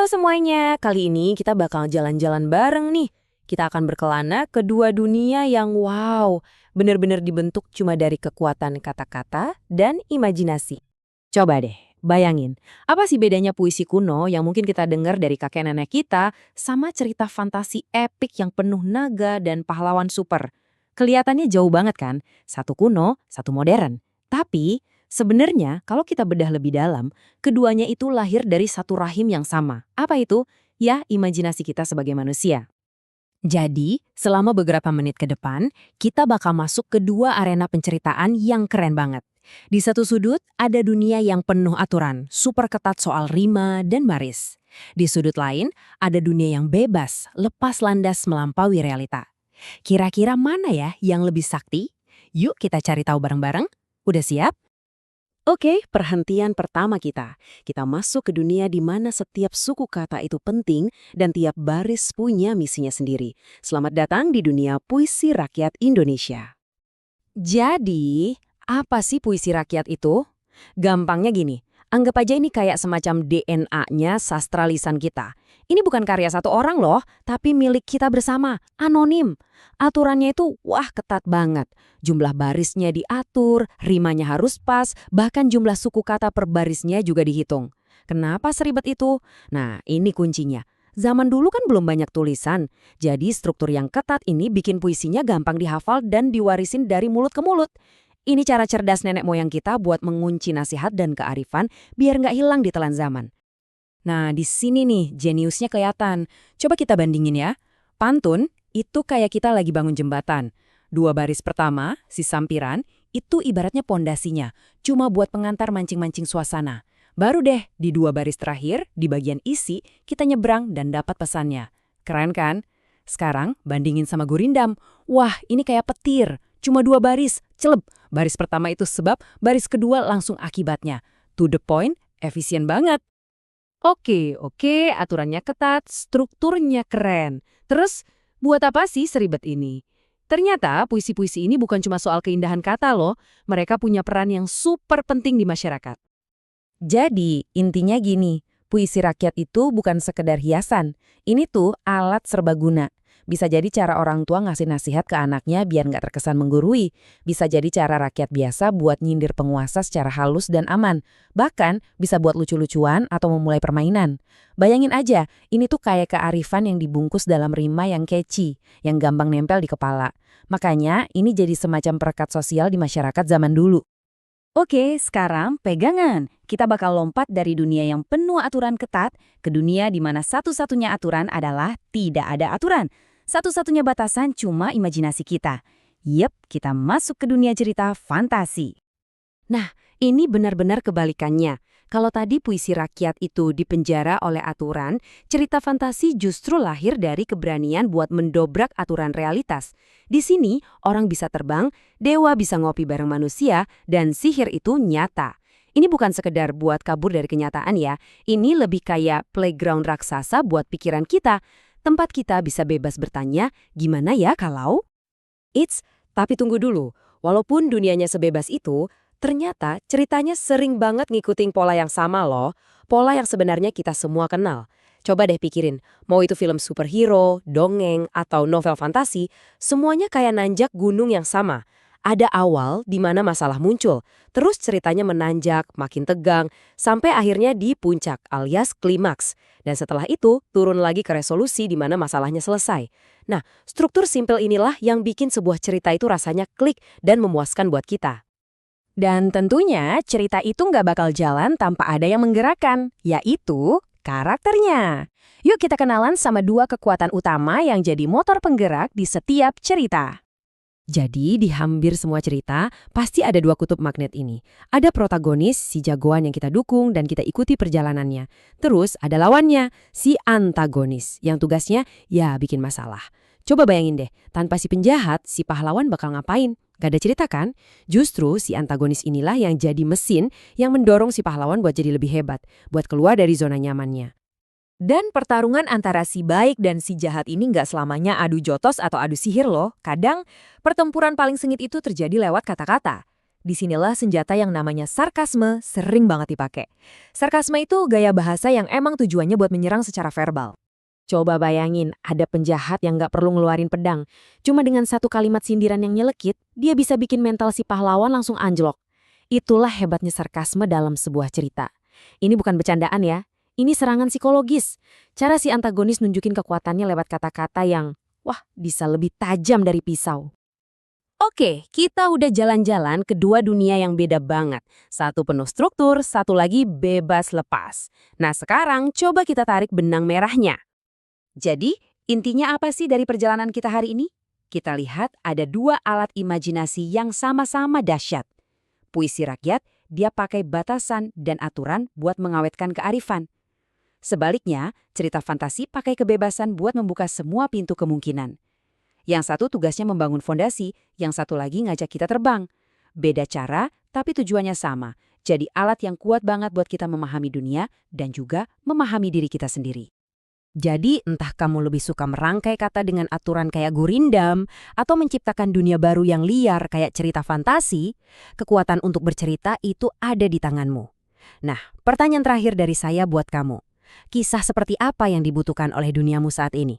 Halo semuanya, kali ini kita bakal jalan-jalan bareng nih. Kita akan berkelana ke dua dunia yang bener-bener dibentuk cuma dari kekuatan kata-kata dan imajinasi. Coba deh, bayangin, apa sih bedanya puisi kuno yang mungkin kita dengar dari kakek nenek kita sama cerita fantasi epik yang penuh naga dan pahlawan super? Kelihatannya jauh banget kan? Satu kuno, satu modern. Tapi sebenarnya kalau kita bedah lebih dalam, keduanya itu lahir dari satu rahim yang sama. Apa itu? Ya, imajinasi kita sebagai manusia. Jadi, selama beberapa menit ke depan, kita bakal masuk ke dua arena penceritaan yang keren banget. Di satu sudut, ada dunia yang penuh aturan, super ketat soal rima dan baris. Di sudut lain, ada dunia yang bebas, lepas landas melampaui realita. Kira-kira mana ya yang lebih sakti? Yuk kita cari tahu bareng-bareng. Udah siap? Oke, perhentian pertama kita. Kita masuk ke dunia di mana setiap suku kata itu penting dan tiap baris punya misinya sendiri. Selamat datang di dunia puisi rakyat Indonesia. Jadi, apa sih puisi rakyat itu? Gampangnya gini, anggap aja ini kayak semacam DNA-nya sastra lisan kita. Ini bukan karya satu orang loh, tapi milik kita bersama, anonim. Aturannya itu ketat banget. Jumlah barisnya diatur, rimanya harus pas, bahkan jumlah suku kata per barisnya juga dihitung. Kenapa seribet itu? Nah, ini kuncinya. Zaman dulu kan belum banyak tulisan, jadi struktur yang ketat ini bikin puisinya gampang dihafal dan diwarisin dari mulut ke mulut. Ini cara cerdas nenek moyang kita buat mengunci nasihat dan kearifan biar nggak hilang di telan zaman. Nah, di sini nih jeniusnya kelihatan. Coba kita bandingin ya. Pantun itu kayak kita lagi bangun jembatan. Dua baris pertama, si sampiran, itu ibaratnya pondasinya, cuma buat pengantar mancing-mancing suasana. Baru deh, di dua baris terakhir, di bagian isi, kita nyebrang dan dapat pesannya. Keren kan? Sekarang bandingin sama gurindam. Wah, ini kayak petir. Cuma dua baris, celeb. Baris pertama itu sebab, baris kedua langsung akibatnya. To the point, efisien banget. Oke, aturannya ketat, strukturnya keren. Terus, buat apa sih seribet ini? Ternyata puisi-puisi ini bukan cuma soal keindahan kata loh, mereka punya peran yang super penting di masyarakat. Jadi, intinya gini, puisi rakyat itu bukan sekedar hiasan, ini tuh alat serbaguna. Bisa jadi cara orang tua ngasih nasihat ke anaknya biar nggak terkesan menggurui. Bisa jadi cara rakyat biasa buat nyindir penguasa secara halus dan aman. Bahkan bisa buat lucu-lucuan atau memulai permainan. Bayangin aja, ini tuh kayak kearifan yang dibungkus dalam rima yang catchy, yang gampang nempel di kepala. Makanya ini jadi semacam perekat sosial di masyarakat zaman dulu. Oke, sekarang pegangan. Kita bakal lompat dari dunia yang penuh aturan ketat ke dunia di mana satu-satunya aturan adalah tidak ada aturan. Satu-satunya batasan cuma imajinasi kita. Yep, kita masuk ke dunia cerita fantasi. Nah, ini benar-benar kebalikannya. Kalau tadi puisi rakyat itu dipenjara oleh aturan, cerita fantasi justru lahir dari keberanian buat mendobrak aturan realitas. Di sini, orang bisa terbang, dewa bisa ngopi bareng manusia, dan sihir itu nyata. Ini bukan sekedar buat kabur dari kenyataan ya, ini lebih kayak playground raksasa buat pikiran kita. Tempat kita bisa bebas bertanya, gimana ya kalau? Tapi tunggu dulu. Walaupun dunianya sebebas itu, ternyata ceritanya sering banget ngikutin pola yang sama loh. Pola yang sebenarnya kita semua kenal. Coba deh pikirin, mau itu film superhero, dongeng, atau novel fantasi, semuanya kayak nanjak gunung yang sama. Ada awal di mana masalah muncul, terus ceritanya menanjak, makin tegang, sampai akhirnya di puncak alias klimaks. Dan setelah itu, turun lagi ke resolusi di mana masalahnya selesai. Nah, struktur simpel inilah yang bikin sebuah cerita itu rasanya klik dan memuaskan buat kita. Dan tentunya cerita itu nggak bakal jalan tanpa ada yang menggerakkan, yaitu karakternya. Yuk kita kenalan sama dua kekuatan utama yang jadi motor penggerak di setiap cerita. Jadi di hampir semua cerita, pasti ada dua kutub magnet ini. Ada protagonis, si jagoan yang kita dukung dan kita ikuti perjalanannya. Terus ada lawannya, si antagonis, yang tugasnya ya bikin masalah. Coba bayangin deh, tanpa si penjahat, si pahlawan bakal ngapain? Gak ada cerita kan? Justru si antagonis inilah yang jadi mesin yang mendorong si pahlawan buat jadi lebih hebat, buat keluar dari zona nyamannya. Dan pertarungan antara si baik dan si jahat ini nggak selamanya adu jotos atau adu sihir loh. Kadang pertempuran paling sengit itu terjadi lewat kata-kata. Disinilah senjata yang namanya sarkasme sering banget dipakai. Sarkasme itu gaya bahasa yang emang tujuannya buat menyerang secara verbal. Coba bayangin, ada penjahat yang nggak perlu ngeluarin pedang. Cuma dengan satu kalimat sindiran yang nyelekit, dia bisa bikin mental si pahlawan langsung anjlok. Itulah hebatnya sarkasme dalam sebuah cerita. Ini bukan bercandaan ya, ini serangan psikologis. Cara si antagonis nunjukin kekuatannya lewat kata-kata yang, wah, bisa lebih tajam dari pisau. Oke, kita udah jalan-jalan ke dua dunia yang beda banget. Satu penuh struktur, satu lagi bebas lepas. Nah sekarang coba kita tarik benang merahnya. Jadi, intinya apa sih dari perjalanan kita hari ini? Kita lihat ada dua alat imajinasi yang sama-sama dahsyat. Puisi rakyat, dia pakai batasan dan aturan buat mengawetkan kearifan. Sebaliknya, cerita fantasi pakai kebebasan buat membuka semua pintu kemungkinan. Yang satu tugasnya membangun fondasi, yang satu lagi ngajak kita terbang. Beda cara, tapi tujuannya sama. Jadi alat yang kuat banget buat kita memahami dunia dan juga memahami diri kita sendiri. Jadi entah kamu lebih suka merangkai kata dengan aturan kayak gurindam, atau menciptakan dunia baru yang liar kayak cerita fantasi, kekuatan untuk bercerita itu ada di tanganmu. Nah, pertanyaan terakhir dari saya buat kamu. Kisah seperti apa yang dibutuhkan oleh duniamu saat ini?